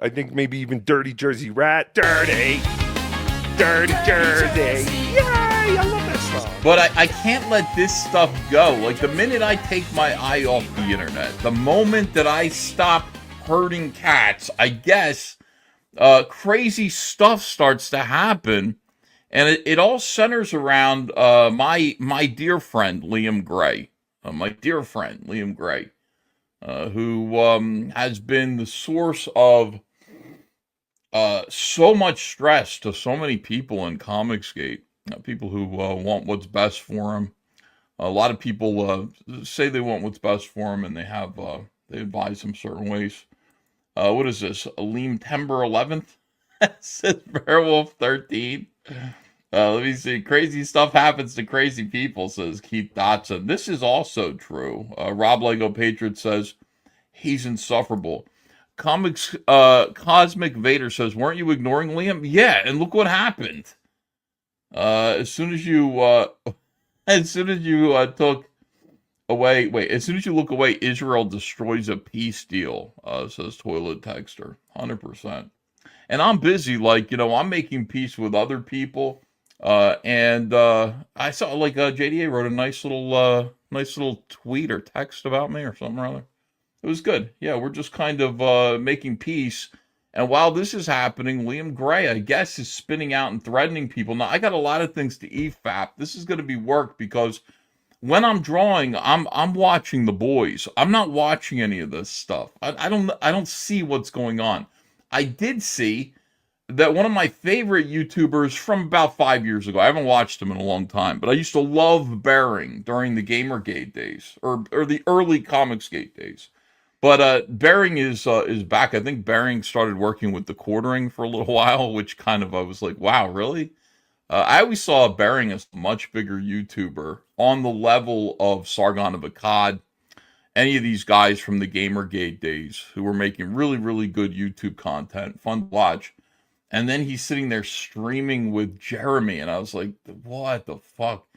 I think maybe even Dirty Jersey Rat. Dirty Jersey. Yay! I love that song. But I can't let this stuff go. Like, the minute I take my eye off the internet, the moment that I stop herding cats, I guess crazy stuff starts to happen. And it all centers around my dear friend, Liam Gray. My dear friend, Liam Gray. Who has been the source of so much stress to so many people in Comicsgate. People who want what's best for them. A lot of people say they want what's best for them, and they advise them certain ways. What is this? Leem Timber 11th? It says Bearwolf 13. Let me see. Crazy stuff happens to crazy people, says Keith Dotson. This is also true. Rob Lego Patriot says he's insufferable. Cosmic Vader says, weren't you ignoring Liam? Yeah, and look what happened. As soon as you took away, as soon as you look away, Israel destroys a peace deal, says Toilet Texter. 100%. And I'm busy, I'm making peace with other people. And I saw JDA wrote a nice little tweet or text about me or something or other. It was good. Yeah, we're just kind of making peace. And while this is happening, Liam Gray, I guess, is spinning out and threatening people. Now, I got a lot of things to EFAP. This is going to be work because when I'm drawing, I'm watching the boys. I'm not watching any of this stuff. I don't see what's going on. I did see that one of my favorite YouTubers from about 5 years ago, I haven't watched him in a long time, but I used to love Bearing during the Gamergate days, or the early Comicsgate days. But Bearing is back. I think Bearing started working with the quartering for a little while, which kind of, I was like, wow, really? I always saw Bearing as a much bigger YouTuber on the level of Sargon of Akkad, any of these guys from the Gamergate days who were making really, really good YouTube content, fun to watch. And then he's sitting there streaming with Jeremy, and I was like, what the fuck?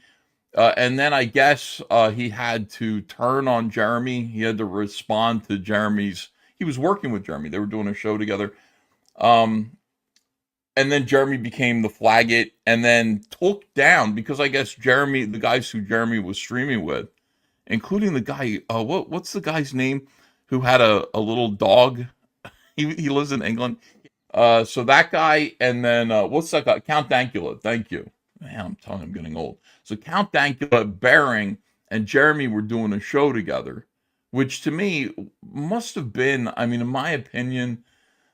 And then I guess he had to turn on Jeremy. He had to respond to he was working with Jeremy. They were doing a show together. And then Jeremy became the Flaggit and then took down, because I guess the guys who Jeremy was streaming with, including the guy, what's the guy's name who had a little dog? He lives in England. So that guy, and then what's that guy? Count Dankula. Thank you. Man, I'm telling you, I'm getting old. So Count Dankula, Bearing, and Jeremy were doing a show together, which to me must have been, I mean, in my opinion,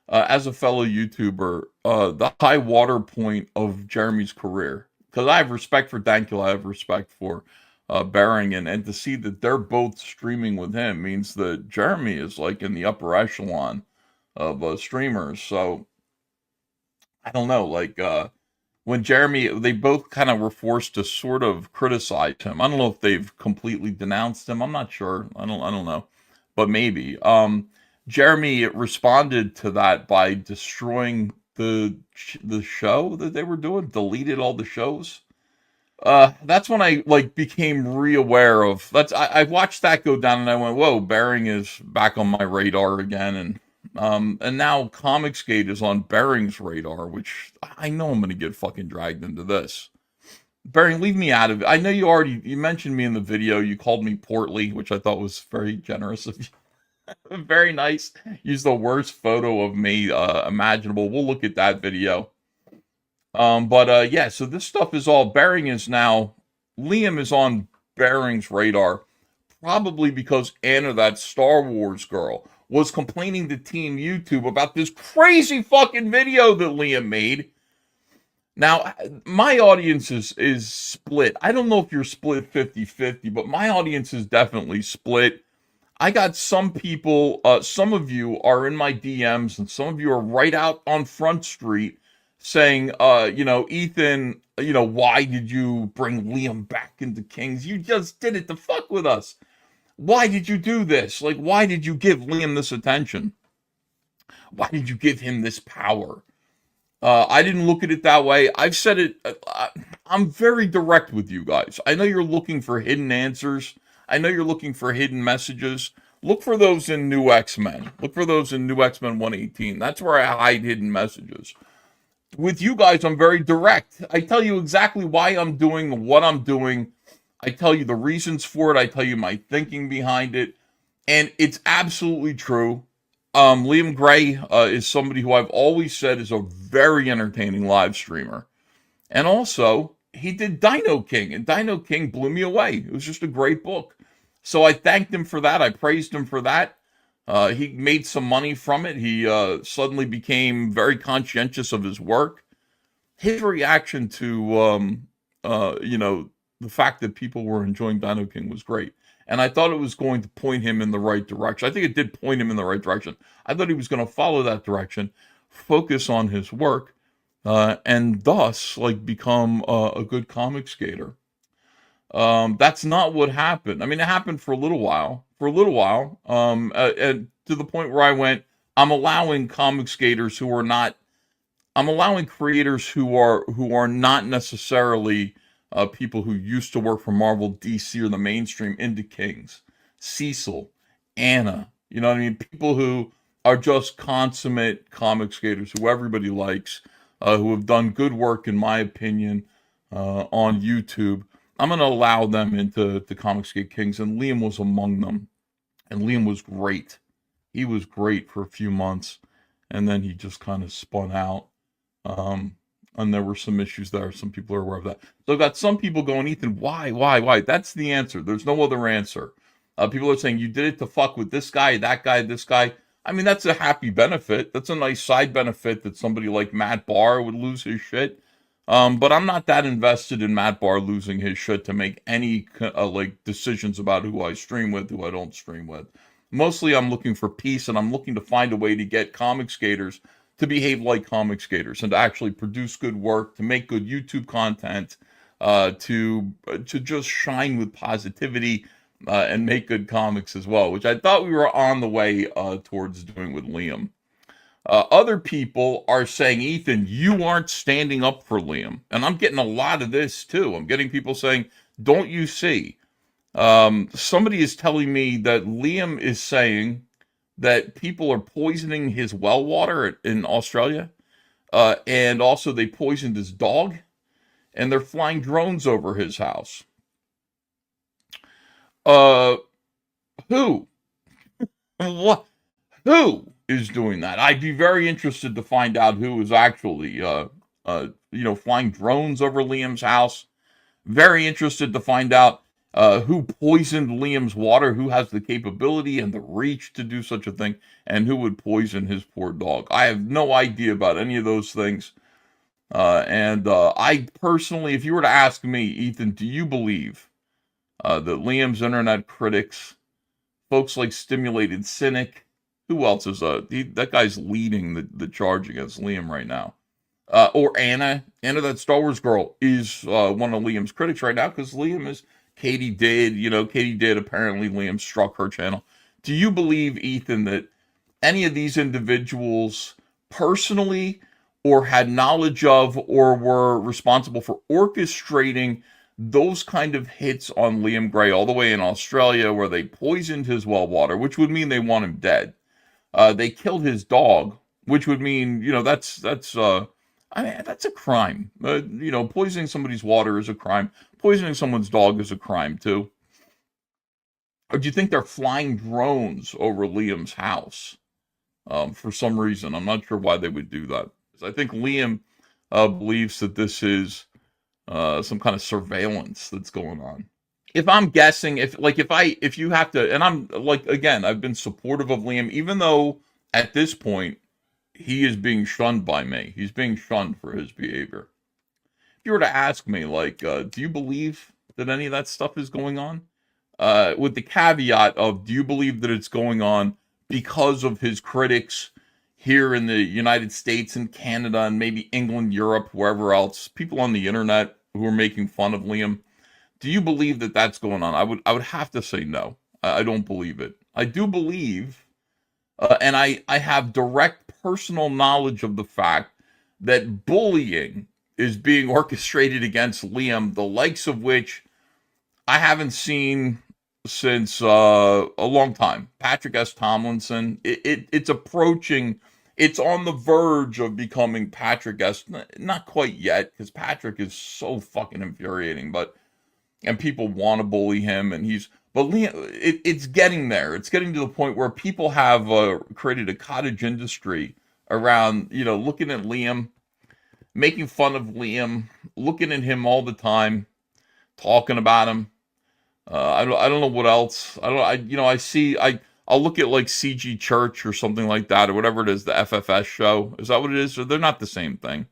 as a fellow YouTuber, the high water point of Jeremy's career. Because I have respect for Dankula, I have respect for Bearing, and to see that they're both streaming with him means that Jeremy is like in the upper echelon of streamers. So I don't know, when Jeremy, they both kind of were forced to sort of criticize him. I don't know if they've completely denounced him. I'm not sure. I don't know, but maybe. Jeremy responded to that by destroying the show that they were doing, deleted all the shows. That's when I became re-aware of I watched that go down and I went, whoa, Bearing is back on my radar again, and now Comicsgate is on Bearing's radar, which I know I'm gonna get fucking dragged into this. Bearing, leave me out of it. I know you mentioned me in the video. You called me portly, which I thought was very generous of you. Very nice. Use the worst photo of me imaginable. We'll look at that video. Yeah, so this stuff is all, Liam is on Bearing's radar, probably because Anna, that Star Wars girl, was complaining to Team YouTube about this crazy fucking video that Liam made. Now, my audience is split. I don't know if you're split 50-50, but my audience is definitely split. I got some people, some of you are in my DMs, and some of you are right out on Front Street saying, Ethan, why did you bring Liam back into Kings? You just did it to fuck with us. Why did you do this? Why did you give Liam this attention? Why did you give him this power? I didn't look at it that way. I've said it. I'm very direct with you guys. I know you're looking for hidden answers. I know you're looking for hidden messages. Look for those in New X-Men. Look for those in New X-Men 118. That's where I hide hidden messages. With you guys, I'm very direct. I tell you exactly why I'm doing what I'm doing. I tell you the reasons for it. I tell you my thinking behind it. And it's absolutely true. Liam Gray is somebody who I've always said is a very entertaining live streamer. And also, he did Dino King, and Dino King blew me away. It was just a great book. So I thanked him for that. I praised him for that. He made some money from it. He suddenly became very conscientious of his work. His reaction to, the fact that people were enjoying Dino King was great. And I thought it was going to point him in the right direction. I think it did point him in the right direction. I thought he was going to follow that direction, focus on his work, and thus, become a good comic skater. That's not what happened. I mean, it happened for a little while. And to the point where I went, I'm allowing comic skaters who are not. I'm allowing creators who are not necessarily people who used to work for Marvel, DC, or the mainstream into Kings. Cecil, Anna, you know what I mean? People who are just consummate comic skaters who everybody likes, who have done good work, in my opinion, on YouTube. I'm going to allow them into the Comic Skate Kings, and Liam was among them. And Liam was great. He was great for a few months, and then he just kind of spun out. And there were some issues there. Some people are aware of that. So I've got some people going, Ethan, why? That's the answer. There's no other answer. People are saying, you did it to fuck with this guy, that guy, this guy. I mean, that's a happy benefit. That's a nice side benefit that somebody like Matt Barr would lose his shit. But I'm not that invested in Matt Barr losing his shit to make any decisions about who I stream with, who I don't stream with. Mostly I'm looking for peace, and I'm looking to find a way to get comic skaters to behave like comic skaters and to actually produce good work, to make good YouTube content, to just shine with positivity, and make good comics as well, which I thought we were on the way towards doing with Liam. Other people are saying, Ethan, you aren't standing up for Liam. And I'm getting a lot of this too. I'm getting people saying, don't you see? Somebody is telling me that Liam is saying that people are poisoning his well water in Australia. And also they poisoned his dog. And they're flying drones over his house. Who? What? Who is doing that? I'd be very interested to find out who is actually, flying drones over Liam's house. Very interested to find out who poisoned Liam's water, who has the capability and the reach to do such a thing, and who would poison his poor dog. I have no idea about any of those things. I personally, if you were to ask me, Ethan, do you believe that Liam's internet critics, folks like Stimulated Cynic, who else is that guy's leading the charge against Liam right now? Or Anna, that Star Wars girl, is one of Liam's critics right now, because Liam is KatyDid. KatyDid, apparently Liam struck her channel. Do you believe, Ethan, that any of these individuals personally or had knowledge of or were responsible for orchestrating those kind of hits on Liam Gray all the way in Australia, where they poisoned his well water, which would mean they want him dead? They killed his dog, which would mean, that's a crime. Poisoning somebody's water is a crime. Poisoning someone's dog is a crime too. Or do you think they're flying drones over Liam's house for some reason? I'm not sure why they would do that. I think Liam believes that this is some kind of surveillance that's going on. If I'm guessing, if you have to, and I'm again, I've been supportive of Liam, even though at this point he is being shunned by me. He's being shunned for his behavior. If you were to ask me, do you believe that any of that stuff is going on? With the caveat of, do you believe that it's going on because of his critics here in the United States and Canada and maybe England, Europe, wherever else, people on the internet who are making fun of Liam? Do you believe that that's going on? I would have to say no. I don't believe it. I do believe, and I have direct personal knowledge of the fact that bullying is being orchestrated against Liam, the likes of which I haven't seen since a long time. Patrick S. Tomlinson. It's approaching. It's on the verge of becoming Patrick S. Not quite yet, because Patrick is so fucking infuriating. And people want to bully him, and But Liam, it's getting there. It's getting to the point where people have created a cottage industry around, looking at Liam, making fun of Liam, looking at him all the time, talking about him. I don't know what else. I'll look at like CG Church or something like that, or whatever it is, the FFS show. Is that what it is? Or they're not the same thing.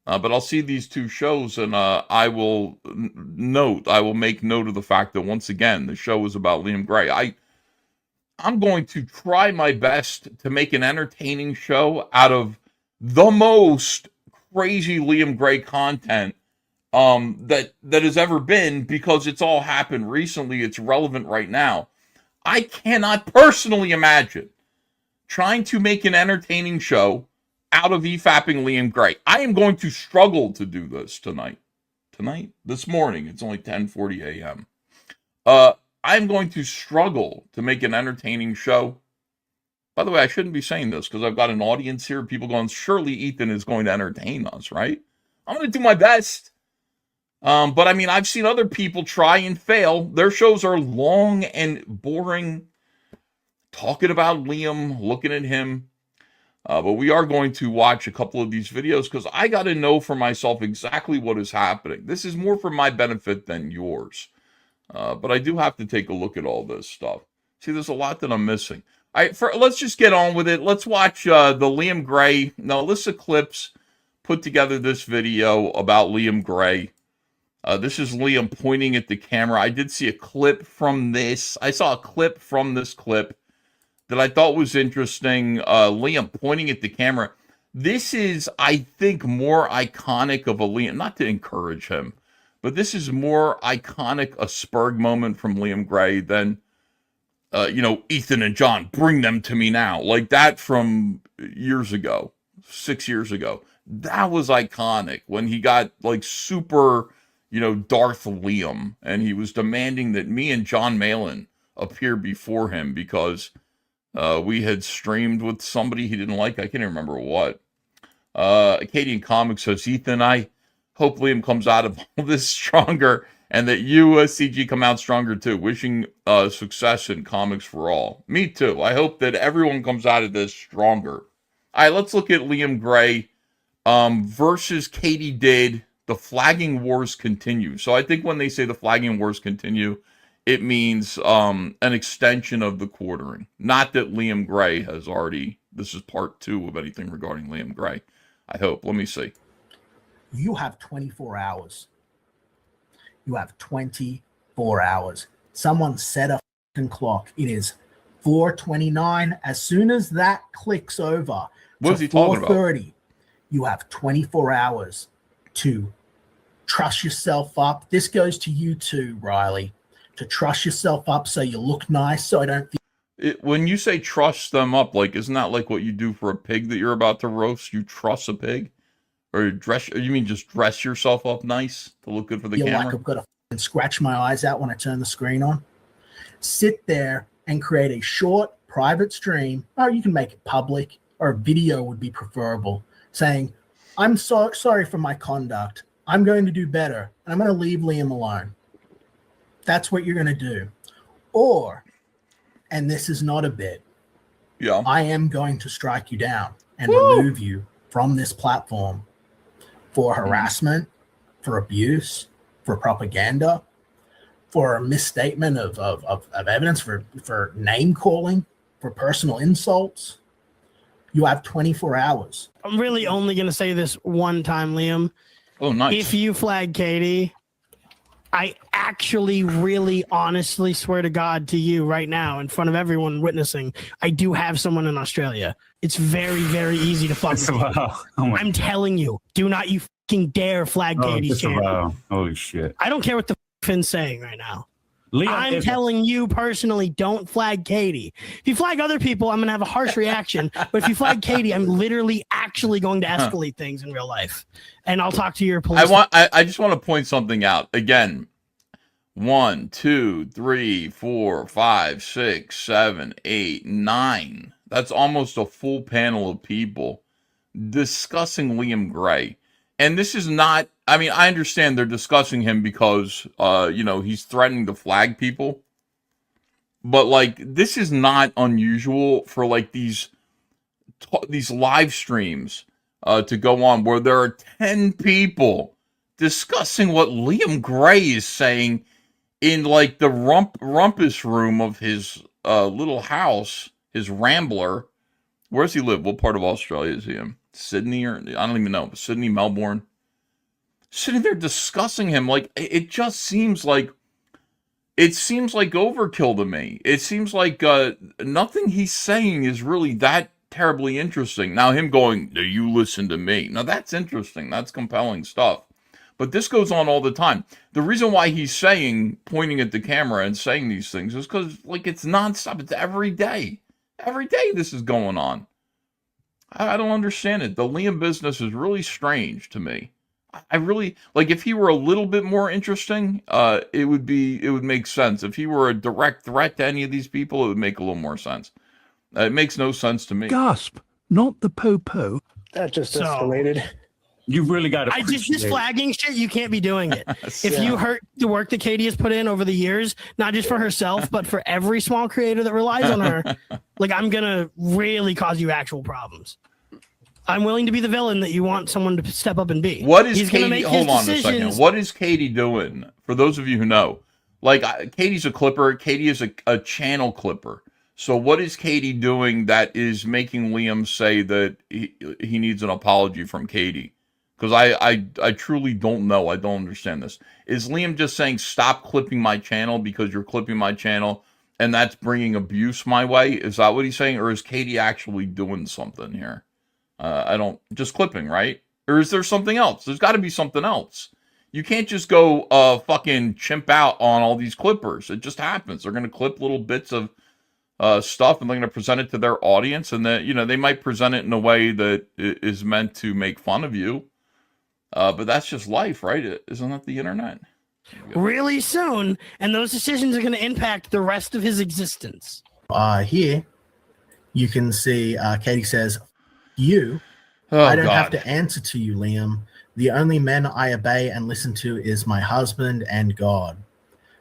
But I'll see these two shows, and I will make note of the fact that once again the show is about Liam Gray. I'm going to try my best to make an entertaining show out of the most crazy Liam Gray content that has ever been, because it's all happened recently. It's relevant right now. I cannot personally imagine trying to make an entertaining show out of EFAPing Liam Gray. I am going to struggle to do this tonight. This morning. It's only 10:40 a.m. I'm going to struggle to make an entertaining show. By the way, I shouldn't be saying this because I've got an audience here. People going, surely Ethan is going to entertain us, right? I'm going to do my best. But I mean, I've seen other people try and fail. Their shows are long and boring, talking about Liam, looking at him. But we are going to watch a couple of these videos because I got to know for myself exactly what is happening. This is more for my benefit than yours. But I do have to take a look at all this stuff. See, there's a lot that I'm missing. Let's just get on with it. Let's watch the Liam Gray. Now, Alyssa Clips put together this video about Liam Gray. This is Liam pointing at the camera. I did see a clip from this. I saw a clip from this clip that I thought was interesting. Liam pointing at the camera. This is, I think, more iconic of a Liam, not to encourage him, but this is more iconic a Spurg moment from Liam Gray than, Ethan and John, bring them to me now. Like that from years ago, 6 years ago. That was iconic when he got like super, Darth Liam, and he was demanding that me and John Malin appear before him because we had streamed with somebody he didn't like. I can't even remember what. Katie in Comics says, Ethan, I hope Liam comes out of all this stronger and that you, CG, come out stronger too. Wishing success in comics for all. Me too. I hope that everyone comes out of this stronger. All right, let's look at Liam Gray versus KatyDid. The flagging wars continue. So I think when they say the flagging wars continue, it means an extension of the quartering. Not that Liam Gray has already, this is part 2 of anything regarding Liam Gray. I hope. Let me see. You have 24 hours. You have 24 hours. Someone set a fucking clock. It is 4:29. As soon as that clicks over what is he talking about? 4:30, you have 24 hours to trust yourself up. This goes to you too, Riley. To trust yourself up so you look nice, so I don't feel... When you say trust them up, like, isn't that like what you do for a pig that you're about to roast? You truss a pig? Or you mean just dress yourself up nice to look good for the camera? Like I've got to fucking scratch my eyes out when I turn the screen on. Sit there and create a short private stream, or you can make it public, or a video would be preferable, saying, I'm so sorry for my conduct. I'm going to do better, and I'm going to leave Liam alone. That's what you're going to do. Or, and this is not a bit, yeah, I am going to strike you down and remove you from this platform for harassment, for abuse, for propaganda, for a misstatement of evidence, for name calling, for personal insults. You have 24 hours. I'm really only going to say this one time, Liam. Oh, nice. If you flag Katie, I actually really honestly swear to God to you right now in front of everyone witnessing, I do have someone in Australia. It's very, very easy to fuck with. Wow. I'm telling you, do not you fucking dare flag Katie's channel. Wow. Holy shit. I don't care what the Finn's saying right now. Liam, I'm telling you personally, don't flag Katie. If you flag other people, I'm going to have a harsh reaction. But if you flag Katie, I'm literally actually going to escalate things in real life. And I'll talk to your police. I just want to point something out. Again, 1, 2, 3, 4, 5, 6, 7, 8, 9. That's almost a full panel of people discussing Liam Gray. And this is not, I mean, I understand they're discussing him because, you know, he's threatening to flag people. But, like, this is not unusual for, like, these live streams to go on where there are 10 people discussing what Liam Gray is saying in, like, the rumpus room of his little house, his Rambler. Where does he live? What part of Australia is he in? Sydney, or I don't even know. Sydney, Melbourne. Sitting there discussing him, like, it just seems like, it seems like overkill to me. It seems like nothing he's saying is really that terribly interesting. Now, him going, "Do you listen to me?" Now, that's interesting. That's compelling stuff. But this goes on all the time. The reason why he's saying, pointing at the camera and saying these things is because, like, it's nonstop. It's every day. Every day this is going on. I don't understand it. The Liam business is really strange to me. I really, like, if he were a little bit more interesting, it would make sense. If he were a direct threat to any of these people, it would make a little more sense. It makes no sense to me. Gasp! Not the po-po. That just escalated. You've really got to. I just this flagging shit. You can't be doing it. If you hurt the work that Katie has put in over the years, not just for herself, but for every small creator that relies on her, like, I'm gonna really cause you actual problems. I'm willing to be the villain that you want someone to step up and be. What is Katie? Hold on a second. What is Katie doing? For those of you who know, like, Katie's a clipper. Katie is a channel clipper. So what is Katie doing that is making Liam say that he needs an apology from Katie? Because I truly don't know. I don't understand this. Is Liam just saying, stop clipping my channel because you're clipping my channel and that's bringing abuse my way? Is that what he's saying? Or is Katie actually doing something here? Just clipping, right? Or is there something else? There's got to be something else. You can't just go fucking chimp out on all these clippers. It just happens. They're going to clip little bits of stuff and they're going to present it to their audience. And that, you know, they might present it in a way that is meant to make fun of you. But that's just life, right? Isn't that the internet? Really soon, and those decisions are going to impact the rest of his existence. Here, you can see Katie says, "You, Oh, I don't God. have to answer to you, Liam. The only men I obey and listen to is my husband and God."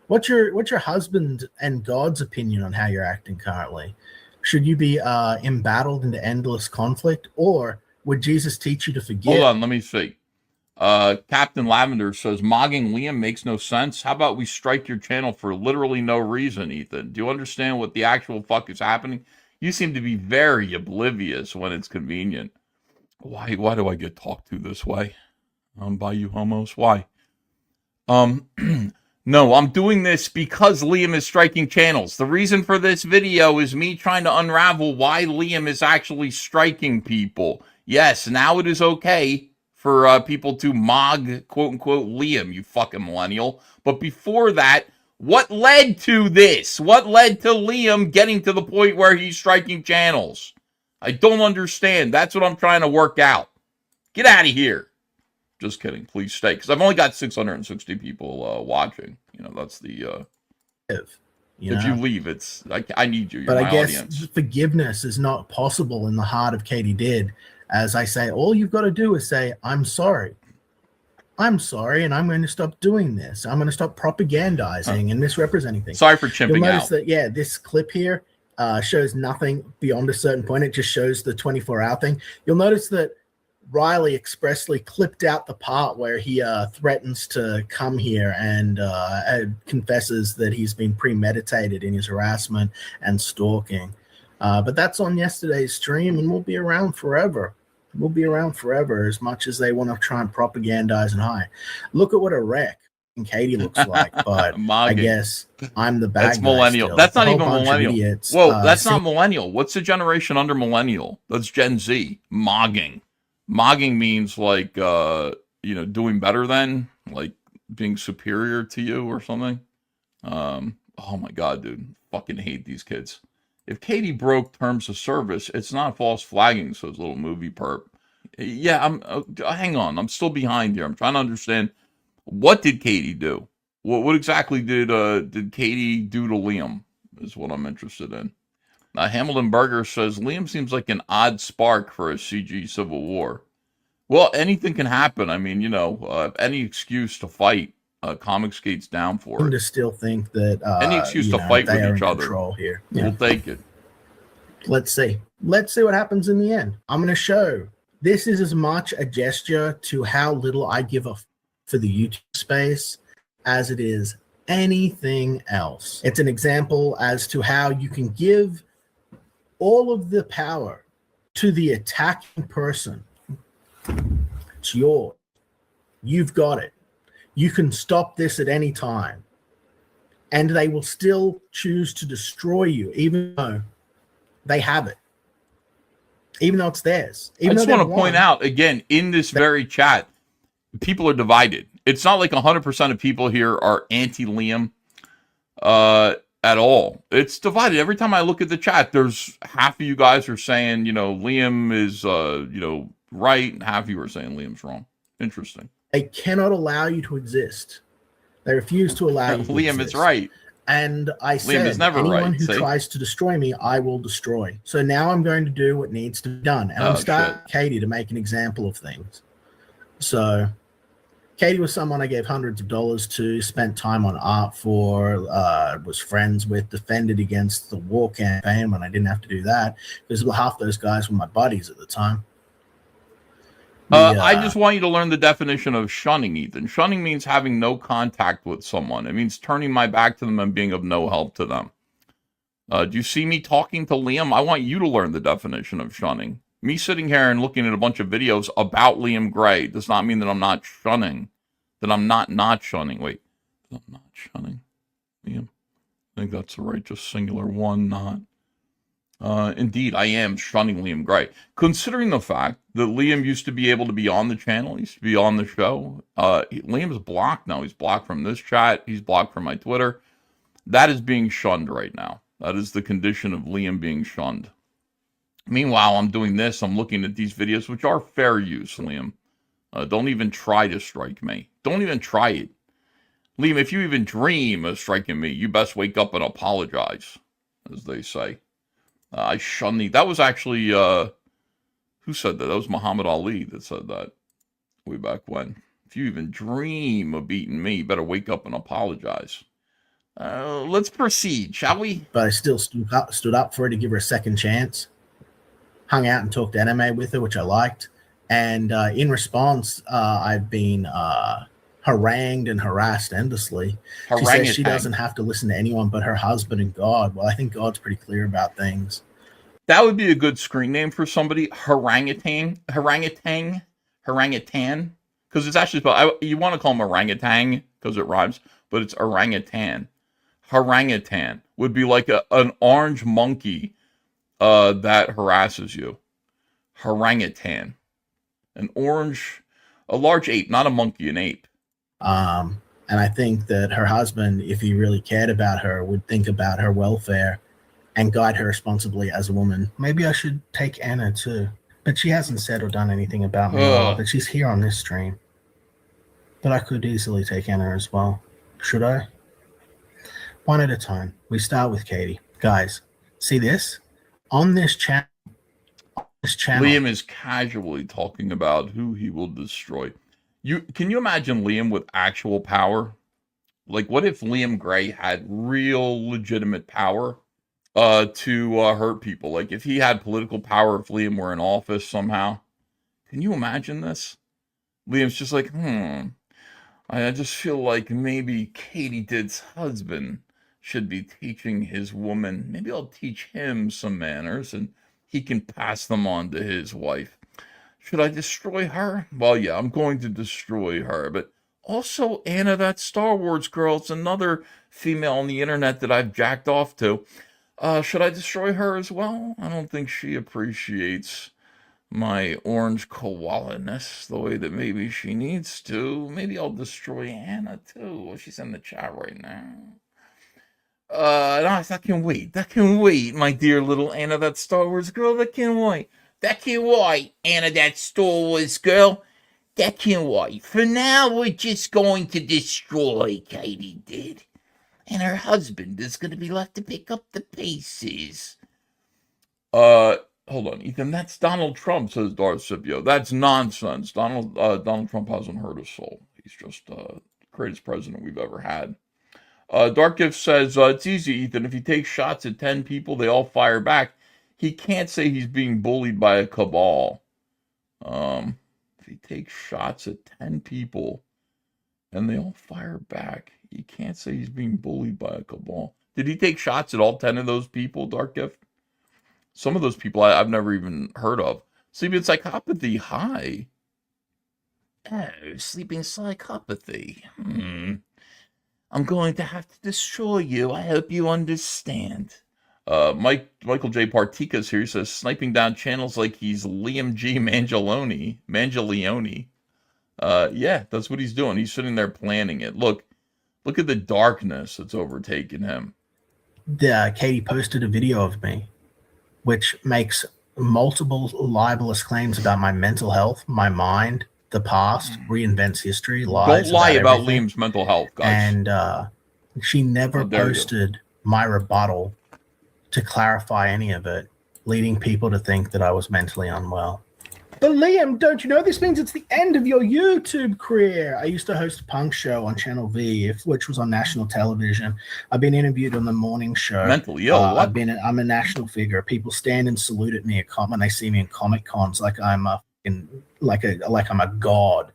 What's your husband and God's opinion on how you're acting currently? Should you be embattled into endless conflict, or would Jesus teach you to forgive? Hold on, let me see. Captain Lavender says, mogging Liam makes no sense. How about we strike your channel for literally no reason, Ethan? Do you understand what the actual fuck is happening? You seem to be very oblivious when it's convenient. Why do I get talked to this way? By you homos? Why? No, I'm doing this because Liam is striking channels. The reason for this video is me trying to unravel why Liam is actually striking people. Yes, now it is okay for people to mog, quote-unquote, Liam, you fucking millennial. But before that, what led to this? What led to Liam getting to the point where he's striking channels? I don't understand. That's what I'm trying to work out. Get out of here. Just kidding. Please stay. Because I've only got 660 people watching. You know, that's the... if you leave, it's... I need you. You're but my I guess audience. Forgiveness is not possible in the heart of KatyDid. As I say, all you've got to do is say, I'm sorry. I'm sorry, and I'm going to stop doing this. I'm going to stop propagandizing and misrepresenting things. Sorry for chimping You'll notice out. that, yeah, this clip here shows nothing beyond a certain point. It just shows the 24-hour thing. You'll notice that Riley expressly clipped out the part where he threatens to come here and confesses that he's been premeditated in his harassment and stalking. But that's on yesterday's stream, and we'll be around forever. We'll be around forever as much as they want to try and propagandize and hide. Look at what a wreck Katie looks like, but I guess I'm the bad That's guy millennial. still. That's not A whole even bunch of millennial. idiots, Whoa, that's not millennial. What's the generation under millennial? That's Gen Z. Mogging. Mogging means like, doing better than, like being superior to you or something. Oh my God, dude. Fucking hate these kids. If Katie broke terms of service, it's not false flagging, so it's a little movie perp. Yeah, hang on. I'm still behind here. I'm trying to understand, what did Katie do? What exactly did Katie do to Liam? Is what I'm interested in. Hamilton Berger says Liam seems like an odd spark for a CG Civil War. Well, anything can happen. I mean, any excuse to fight. Comicsgate's down for And it. to still think that Any excuse to fight they with are each in other. control here. We'll take it. Let's see what happens in the end. I'm going to show this is as much a gesture to how little I give a for the YouTube space as it is anything else. It's an example as to how you can give all of the power to the attacking person. It's yours. You've got it. You can stop this at any time. And they will still choose to destroy you, even though they have it. Even though it's theirs. I just want to point out, again, in this very chat, people are divided. It's not like 100% of people here are anti-Liam at all. It's divided. Every time I look at the chat, there's half of you guys are saying, Liam is, right, and half of you are saying Liam's wrong. Interesting. They cannot allow you to exist. They refuse to allow you to Liam exist. is right. And I Liam said, is never anyone right, who see? tries to destroy me, I will destroy. So now I'm going to do what needs to be done. And I'm starting Katie to make an example of things. So Katie was someone I gave hundreds of dollars to, spent time on art for, was friends with, defended against the war campaign when I didn't have to do that, because half those guys were my buddies at the time. I just want you to learn the definition of shunning, Ethan. Shunning means having no contact with someone. It means turning my back to them and being of no help to them. Do you see me talking to Liam? I want you to learn the definition of shunning. Me sitting here and looking at a bunch of videos about Liam Gray does not mean that I'm not shunning. That I'm not shunning. Wait, I'm not shunning Liam. I think that's the right, just singular one, not. Indeed, I am shunning Liam Gray. Considering the fact that Liam used to be able to be on the channel, used to be on the show, Liam's blocked now. He's blocked from this chat. He's blocked from my Twitter. That is being shunned right now. That is the condition of Liam being shunned. Meanwhile, I'm doing this. I'm looking at these videos, which are fair use, Liam. Don't even try to strike me. Don't even try it. Liam, if you even dream of striking me, you best wake up and apologize, as they say. I shun thee. That was actually, who said that? That was Muhammad Ali that said that way back when. If you even dream of beating me, you better wake up and apologize. Let's proceed, shall we? But I still stood up for her to give her a second chance. Hung out and talked anime with her, which I liked. And in response, I've been harangued and harassed endlessly. She says she doesn't have to listen to anyone but her husband and God. Well, I think God's pretty clear about things. That would be a good screen name for somebody. Harangutan. Because it's actually spelled, you want to call him orangutan because it rhymes, but it's orangutan. Harangutan would be like an orange monkey that harasses you. Harangutan. A large ape, not a monkey, an ape. And I think that her husband, if he really cared about her, would think about her welfare and guide her responsibly as a woman. Maybe I should take Anna too. But she hasn't said or done anything about me at all, but she's here on this stream. But I could easily take Anna as well. Should I? One at a time. We start with Katie. Guys, see this? On this channel. Liam is casually talking about who he will destroy. Can you imagine Liam with actual power? Like, what if Liam Gray had real legitimate power to hurt people? Like, if he had political power, if Liam were in office somehow. Can you imagine this? Liam's just like, I just feel like maybe KatyDid's husband should be teaching his woman. Maybe I'll teach him some manners and he can pass them on to his wife. Should I destroy her? Well, yeah, I'm going to destroy her. But also, Anna, that Star Wars girl, it's another female on the internet that I've jacked off to. Should I destroy her as well? I don't think she appreciates my orange koala-ness the way that maybe she needs to. Maybe I'll destroy Anna, too. Well, she's in the chat right now. No, that can wait. That can wait, my dear little Anna, that Star Wars girl. That can wait. That can wait, Anna, that Star Wars girl. That can't wait. For now, we're just going to destroy KatyDid. And her husband is going to be left to pick up the pieces. Hold on, Ethan. That's Donald Trump, says DURTYJERZEYRRAT. That's nonsense. Donald Trump hasn't hurt a soul. He's just the greatest president we've ever had. Dark Gift says, it's easy, Ethan. If he takes shots at 10 people, they all fire back. He can't say he's being bullied by a cabal. If he takes shots at 10 people and they all fire back, he can't say he's being bullied by a cabal. Did he take shots at all 10 of those people, Dark Gift? Some of those people I've never even heard of. Sleeping psychopathy, hi. Oh, sleeping psychopathy. I'm going to have to destroy you. I hope you understand. Michael J. Partika's here. He says, sniping down channels like he's Liam G. Mangelione. Yeah, that's what he's doing. He's sitting there planning it. Look at the darkness that's overtaken him. Katie posted a video of me, which makes multiple libelous claims about my mental health, my mind, the past, reinvents history, lies. Don't lie about Liam's mental health, guys. And she never posted my rebuttal to clarify any of it, leading people to think that I was mentally unwell. But Liam, don't you know this means it's the end of your YouTube career? I used to host a punk show on Channel V, which was on national television. I've been interviewed on the morning show. Mentally ill. I'm a national figure. People stand and salute at me when they see me in Comic Cons like I'm like I'm a god.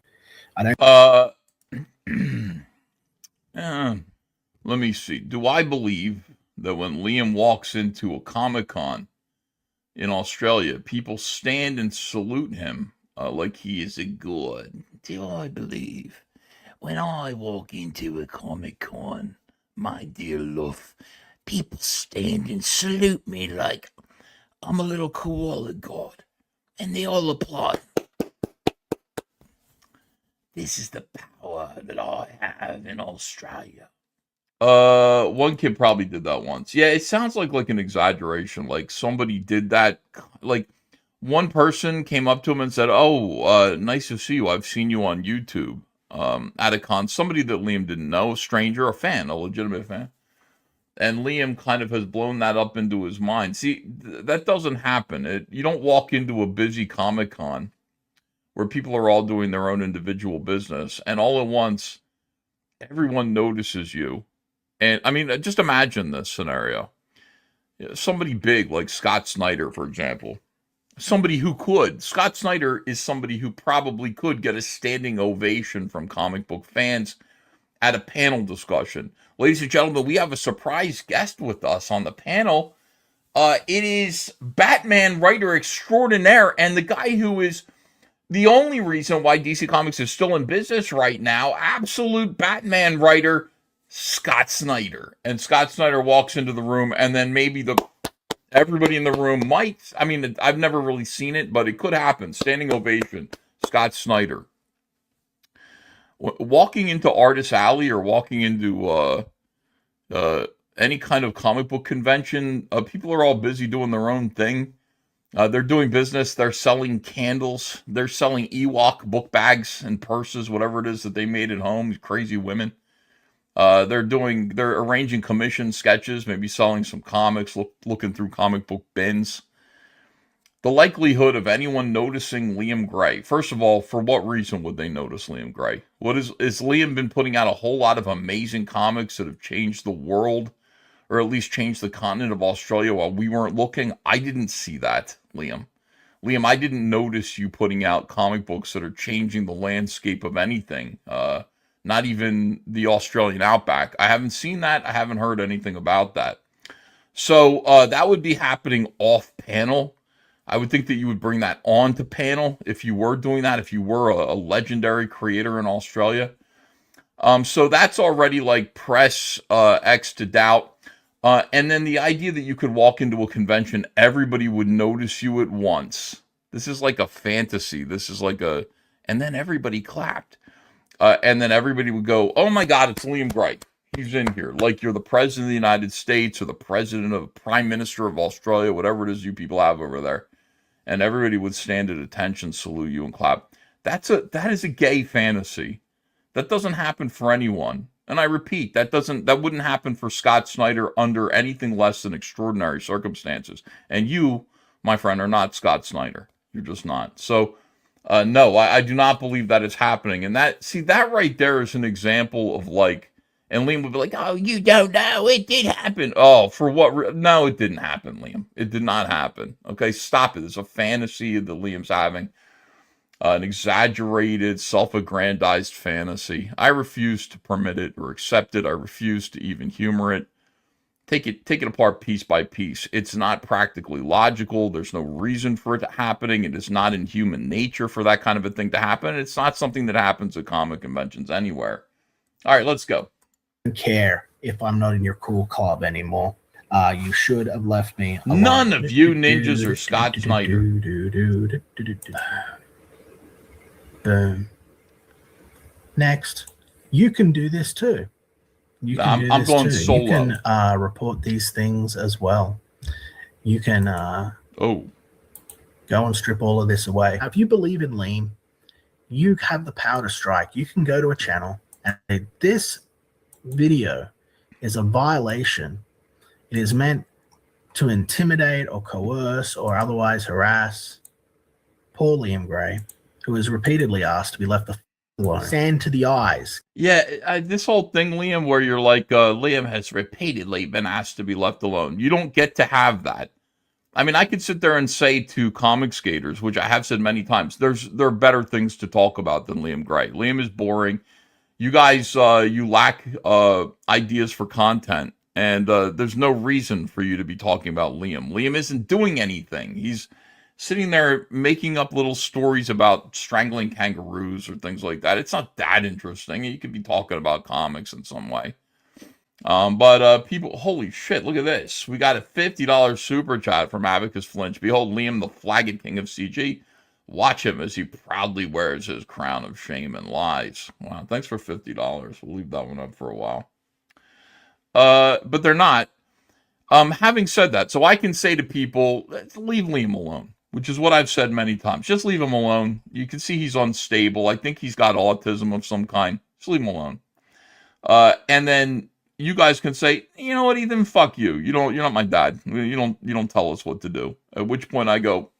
I don't. Let me see. Do I believe that when Liam walks into a Comic-Con in Australia, people stand and salute him like he is a god? Do I believe when I walk into a Comic-Con, my dear love, people stand and salute me like I'm a little koala god, and they all applaud. This is the power that I have in Australia. One kid probably did that once. Yeah, it sounds like an exaggeration. Like somebody did that. Like one person came up to him and said, "Oh, nice to see you. I've seen you on YouTube." At a con, somebody that Liam didn't know, a stranger, a fan, a legitimate fan. And Liam kind of has blown that up into his mind. See, that doesn't happen. You don't walk into a busy Comic-Con where people are all doing their own individual business, and all at once, everyone notices you. And, I mean, just imagine this scenario. Somebody big like Scott Snyder, for example. Somebody who could. Scott Snyder is somebody who probably could get a standing ovation from comic book fans at a panel discussion. Ladies and gentlemen, we have a surprise guest with us on the panel. It is Batman writer extraordinaire and the guy who is the only reason why DC Comics is still in business right now, absolute Batman writer, Scott Snyder. And Scott Snyder walks into the room, and then maybe everybody in the room might, I mean, I've never really seen it, but it could happen. Standing ovation, Scott Snyder. Walking into Artist Alley or walking into any kind of comic book convention, people are all busy doing their own thing. They're doing business. They're selling candles. They're selling Ewok book bags and purses, whatever it is that they made at home. These crazy women. They're arranging commission sketches, maybe selling some comics, looking through comic book bins. The likelihood of anyone noticing Liam Gray. First of all, for what reason would they notice Liam Gray? Is Liam been putting out a whole lot of amazing comics that have changed the world, or at least changed the continent of Australia while we weren't looking? I didn't see that, Liam. Liam, I didn't notice you putting out comic books that are changing the landscape of anything. Not even the Australian outback. I haven't seen that. I haven't heard anything about that. So that would be happening off panel. I would think that you would bring that on to panel if you were doing that, if you were a legendary creator in Australia. So that's already like press X to doubt. And then the idea that you could walk into a convention, everybody would notice you at once. This is like a fantasy. This is like and then everybody clapped. And then everybody would go, oh my God, it's Liam Gray. He's in here. Like you're the president of the United States or the president of Prime Minister of Australia, whatever it is you people have over there. And everybody would stand at attention, salute you, and clap. that is a gay fantasy. That doesn't happen for anyone. And I repeat, that wouldn't happen for Scott Snyder under anything less than extraordinary circumstances. And you, my friend, are not Scott Snyder. You're just not. So, no, I do not believe that is happening. And that right there is an example of like, and Liam would be like, oh, you don't know, it did happen. Oh, for what? No, it didn't happen, Liam. It did not happen. Okay, stop it. It's a fantasy that Liam's having. An exaggerated, self-aggrandized fantasy. I refuse to permit it or accept it. I refuse to even humor it. Take it apart piece by piece. It's not practically logical. There's no reason for it happening. It is not in human nature for that kind of a thing to happen. It's not something that happens at comic conventions anywhere. All right, let's go. I don't care if I'm not in your cool club anymore. You should have left me alone. None of you ninjas are Scott Snyder. Boom. Next, you can do this too. I'm going solo. You can report these things as well. You can go and strip all of this away. If you believe in Leem, you have the power to strike. You can go to a channel and say, this video is a violation. It is meant to intimidate or coerce or otherwise harass poor Liam Gray, who is repeatedly asked to be left alone. Sand to the eyes. Yeah, this whole thing, Liam, where you're like, Liam has repeatedly been asked to be left alone. You don't get to have that. I mean, I could sit there and say to comic skaters, which I have said many times, there are better things to talk about than Liam Gray. Liam is boring. You guys, you lack ideas for content, and there's no reason for you to be talking about Liam. Liam isn't doing anything. He's sitting there making up little stories about strangling kangaroos or things like that. It's not that interesting. You could be talking about comics in some way. But people, holy shit, look at this. We got a $50 super chat from Abacus Flinch. Behold Liam, the flagged king of CG. Watch him as he proudly wears his crown of shame and lies. Wow, thanks for $50. We'll leave that one up for a while. But they're not. Having said that, so I can say to people, leave Liam alone, which is what I've said many times. Just leave him alone. You can see he's unstable. I think he's got autism of some kind. Just leave him alone. And then you guys can say, you know what, Ethan, fuck you. You're not my dad. You don't tell us what to do. At which point I go,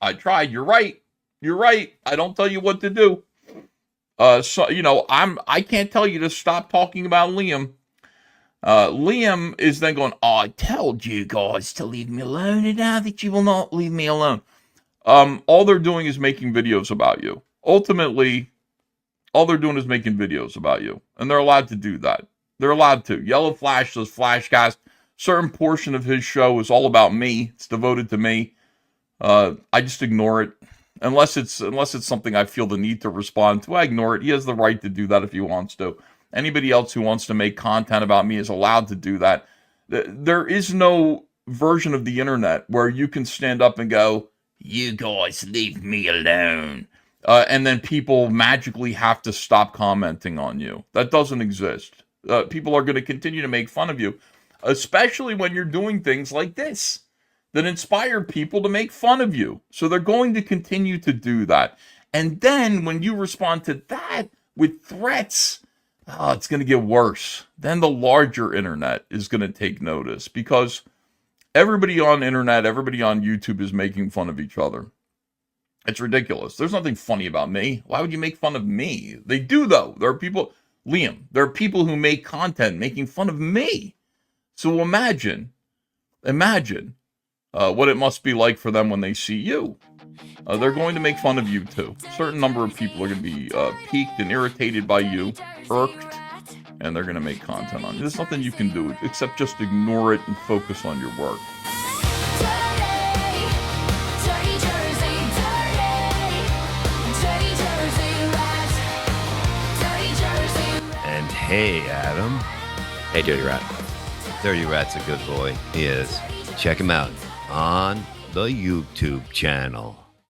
I tried. You're right. You're right. I don't tell you what to do. So, I can't tell you to stop talking about Liam. Liam is then going, I told you guys to leave me alone, and now that you will not leave me alone. All they're doing is making videos about you. Ultimately, all they're doing is making videos about you. And they're allowed to do that. They're allowed to. Yellow Flash does Flashcast. Certain portion of his show is all about me. It's devoted to me. I just ignore it. Unless it's something I feel the need to respond to, I ignore it. He has the right to do that if he wants to. Anybody else who wants to make content about me is allowed to do that. There is no version of the internet where you can stand up and go, you guys leave me alone. And then people magically have to stop commenting on you. That doesn't exist. People are going to continue to make fun of you, especially when you're doing things like this that inspire people to make fun of you. So they're going to continue to do that. And then when you respond to that with threats, it's going to get worse. Then the larger internet is going to take notice because everybody on internet, everybody on YouTube is making fun of each other. It's ridiculous. There's nothing funny about me. Why would you make fun of me? They do, though. There are people, Liam, there are people who make content making fun of me. So imagine what it must be like for them when they see you. They're going to make fun of you too. A certain number of people are going to be piqued and irritated by you, irked, and they're going to make content on you. There's nothing you can do except just ignore it and focus on your work. And hey, Adam. Hey, Dirty Rat. Dirty Rat's a good boy. He is. Check him out on the YouTube channel.